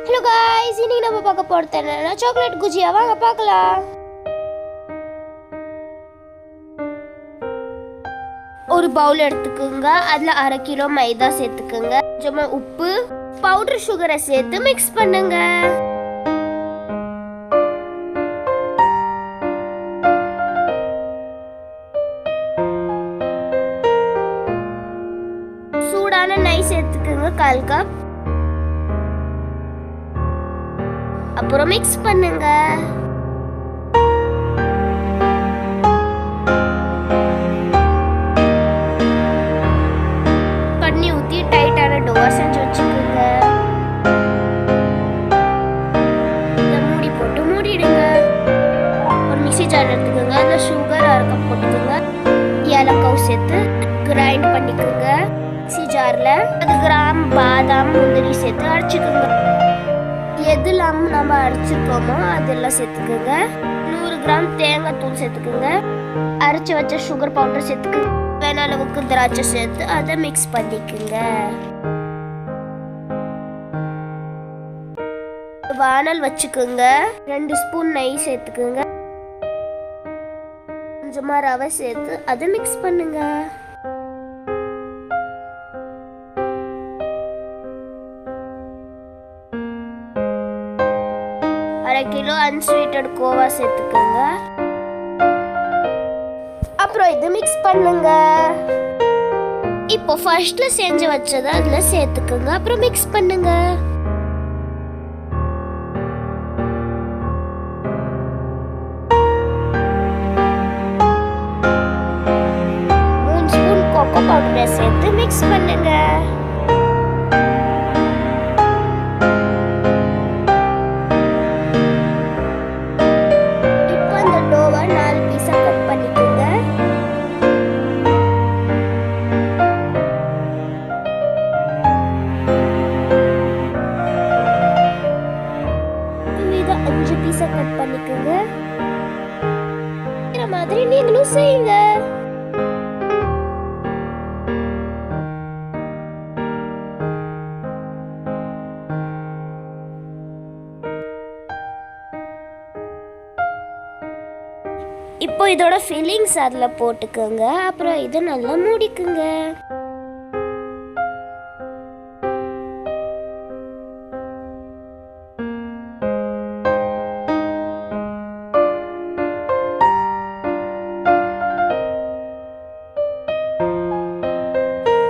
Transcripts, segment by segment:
Hello guys, இன்னைக்கு நம்ம பார்க்க போறது என்னன்னா சாக்லேட் குஜியா. வாங்க பார்க்கலாம். ஒரு பவுல் எடுத்துக்கோங்க. அதுல 1/2 கிலோ மைதா சேர்த்துக்கோங்க. கொஞ்சமா உப்பு, பவுடர் சுகரை சேர்த்து மிக்ஸ் பண்ணுங்க. சூடான நெய் சேர்த்துக்கோங்க 1/4 கப். அப்புறம் மிக்ஸ் பண்ணுங்க. தண்ணி ஊத்தி டைட்டான டோவா செஞ்சு வச்சுக்கோங்க. இத மூடி போட்டு மூடிடுங்க. ஒரு மிக்ஸி ஜார் எடுத்துக்கோங்க. அதுல சுகர் 1/2 கப் போட்டுக்கோங்க. ஏலக்காய் சேர்த்து கிரைண்ட் பண்ணிக்கோங்க. மிக்ஸி ஜார்ல அது கிராம் பாதாம் முந்திரி சேர்த்து அரைச்சுக்கோங்க. எதுலாம் நம்ம அரைச்சிருக்கோமோ அதெல்லாம் சேர்த்துக்கோங்க. 100 கிராம் தேங்காய் தூள் சேர்த்துக்கோங்க. அரைச்சி வச்ச சுகர் பவுடர் சேர்த்துக்கோங்க. வேணா அளவுக்கு திராட்சை சேர்த்து அதை மிக்ஸ் பண்ணிக்கோங்க. வானல் வச்சுக்கோங்க. 2 ஸ்பூன் நெய் சேர்த்துக்கோங்க. கொஞ்சமா ரவை சேர்த்து அதை மிக்ஸ் பண்ணுங்க. அரை கிலோ அன்ஸ்வீட்டட் கோவா சேர்த்துக்கோங்க. அப்புறம் இது மிக்ஸ் பண்ணுங்க. இப்போ ஃபர்ஸ்ட்ல செஞ்சு வச்சதை அதுல சேர்த்துக்கோங்க. அப்புறம் மிக்ஸ் பண்ணுங்க. ஸ்பூன் கோகோ பவுடரை சேர்த்து மிக்ஸ் பண்ணுங்க. இத 5 பீஸா கட் பண்ணிக்கோங்க. இந்த மாதிரி நீங்களும் செய்யுங்க. இப்போ இதோட ஃபில்லிங்ஸ் அதுல போட்டுக்கோங்க. அப்புறம் இதை நல்லா மூடிக்குங்க.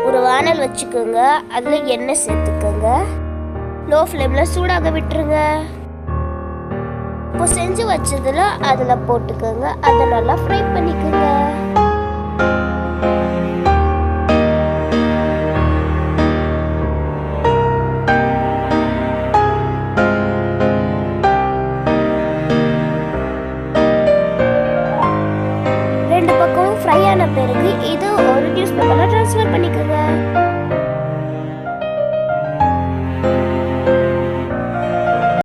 ஒரு வானல் வச்சுக்கோங்க. அதுல எண்ணெய் சேர்த்துக்கோங்க. லோ ஃப்ளேம்ல சூடாக விட்டுருங்க. இப்போ செஞ்சு வச்சதுல அதுல போட்டுக்கோங்க. அதை நல்லா ஃப்ரை பண்ணிக்கோங்க. ரெண்டு பக்கம் ஃப்ரை ஆன பிறகு இது ஒரு நியூஸ் பேப்பர்ல ட்ரான்ஸ்ஃபர் பண்ணிக்கோங்க.